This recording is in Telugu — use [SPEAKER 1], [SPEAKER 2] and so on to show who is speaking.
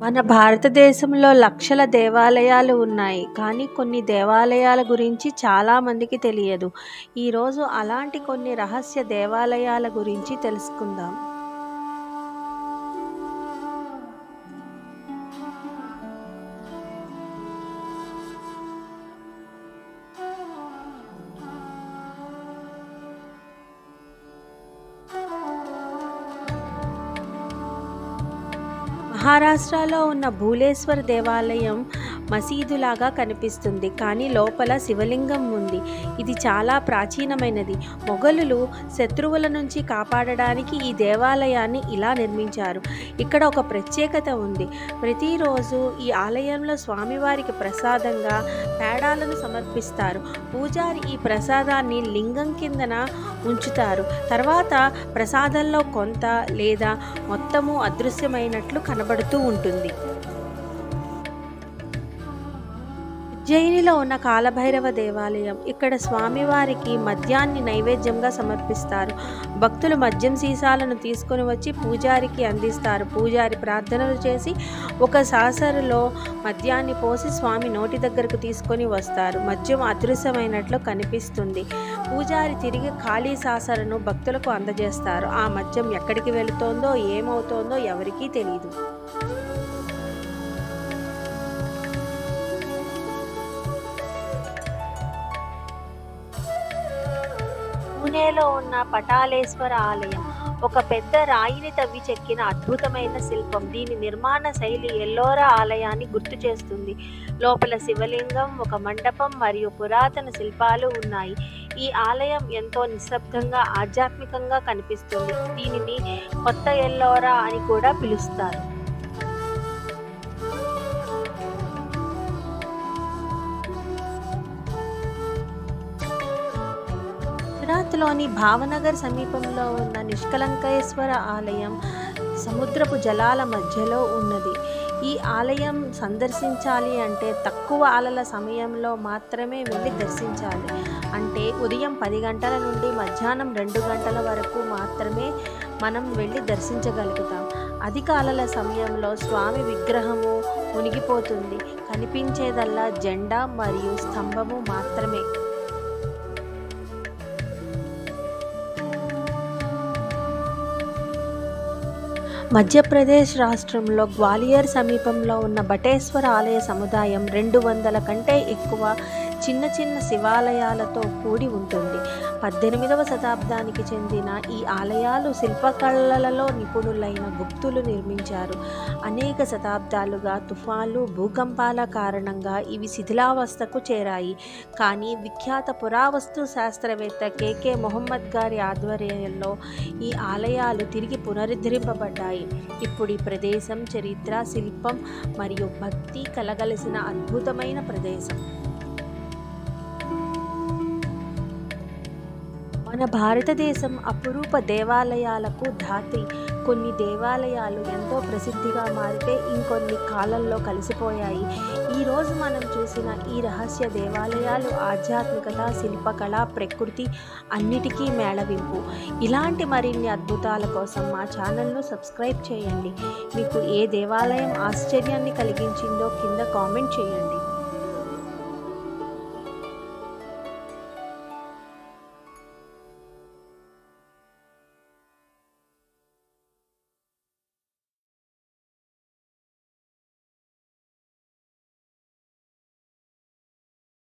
[SPEAKER 1] మన భారతదేశంలో లక్షల దేవాలయాలు ఉన్నాయి. కానీ కొన్ని దేవాలయాల గురించి చాలా మందికి తెలియదు. ఈరోజు అలాంటి కొన్ని రహస్య దేవాలయాల గురించి తెలుసుకుందాం. మహారాష్ట్రలో ఉన్న భూలేశ్వర్ దేవాలయం మసీదులాగా కనిపిస్తుంది, కానీ లోపల శివలింగం ఉంది. ఇది చాలా ప్రాచీనమైనది. మొఘలులు శత్రువుల నుంచి కాపాడడానికి ఈ దేవాలయాన్ని ఇలా నిర్మించారు. ఇక్కడ ఒక ప్రత్యేకత ఉంది. ప్రతిరోజు ఈ ఆలయంలో స్వామివారికి ప్రసాదంగా పేడాలను సమర్పిస్తారు. పూజారి ఈ ప్రసాదాన్ని లింగం కిందన ఉంచుతారు. తర్వాత ప్రసాదంలో కొంత లేదా మొత్తము అదృశ్యమైనట్లు కనబడుతూ ఉంటుంది. ఉజ్జయినిలో ఉన్న కాలభైరవ దేవాలయం. ఇక్కడ స్వామివారికి మద్యాన్ని నైవేద్యంగా సమర్పిస్తారు. భక్తులు మద్యం సీసాలను తీసుకొని వచ్చి పూజారికి అందిస్తారు. పూజారి ప్రార్థనలు చేసి ఒక సాసరులో మద్యాన్ని పోసి స్వామి నోటి దగ్గరకు తీసుకొని వస్తారు. మద్యం అదృశ్యమైనట్లు కనిపిస్తుంది. పూజారి తిరిగి ఖాళీ సాసరను భక్తులకు అందజేస్తారు. ఆ మద్యం ఎక్కడికి వెళుతోందో ఏమవుతోందో ఎవరికీ తెలియదు. పూణేలో ఉన్న పటాలేశ్వర ఆలయం ఒక పెద్ద రాయిని తవ్వి చెక్కిన అద్భుతమైన శిల్పం. దీని నిర్మాణ శైలి ఎల్లోరా ఆలయాన్ని గుర్తు చేస్తుంది. లోపల శివలింగం, ఒక మండపం మరియు పురాతన శిల్పాలు ఉన్నాయి. ఈ ఆలయం ఎంతో నిశ్శబ్దంగా, ఆధ్యాత్మికంగా కనిపిస్తుంది. దీనిని కొత్త ఎల్లోరా అని కూడా పిలుస్తారు. గుజరాత్లోని భావనగర్ సమీపంలో ఉన్న నిష్కలంకేశ్వర ఆలయం సముద్రపు జలాల మధ్యలో ఉన్నది. ఈ ఆలయం సందర్శించాలి అంటే తక్కువ అలల సమయంలో మాత్రమే వెళ్ళి దర్శించాలి. అంటే ఉదయం 10 గంటల నుండి మధ్యాహ్నం 2 గంటల వరకు మాత్రమే మనం వెళ్ళి దర్శించగలుగుతాం. అధిక అలల సమయంలో స్వామి విగ్రహము మునిగిపోతుంది. కనిపించేదల్లా జెండా మరియు స్తంభము మాత్రమే. మధ్యప్రదేశ్ రాష్ట్రంలో గ్వాలియర్ సమీపంలో ఉన్న బటేశ్వర ఆలయ సముదాయం 200 కంటే ఎక్కువ చిన్న చిన్న శివాలయాలతో కూడి ఉంటుంది. 18వ శతాబ్దానికి చెందిన ఈ ఆలయాలు శిల్పకళలలో నిపుణులైన గుప్తులు నిర్మించారు. అనేక శతాబ్దాలుగా తుఫాన్లు, భూకంపాల కారణంగా ఇవి శిథిలావస్థకు చేరాయి. కానీ విఖ్యాత పురావస్తు శాస్త్రవేత్త కె మొహమ్మద్ గారి ఆధ్వర్యంలో ఈ ఆలయాలు తిరిగి పునరుద్ధరింపబడ్డాయి. ఇప్పుడు ఈ ప్రదేశం చరిత్ర, శిల్పం మరియు భక్తి కలగలిసిన అద్భుతమైన ప్రదేశం. మన భారతదేశం అపురూప దేవాలయాలకు ధాత్రి. కొన్ని దేవాలయాలు ఎంతో ప్రసిద్ధిగా మారితే ఇంకొన్ని కాలంలో కలిసిపోయాయి. ఈరోజు మనం చూసిన ఈ రహస్య దేవాలయాలు ఆధ్యాత్మికత, శిల్పకళ, ప్రకృతి అన్నిటికీ మేళవింపు. ఇలాంటి మరిన్ని అద్భుతాల కోసం మా ఛానల్ను సబ్స్క్రైబ్ చేయండి. మీకు ఏ దేవాలయం ఆశ్చర్యాన్ని కలిగించిందో కింద కామెంట్ చేయండి.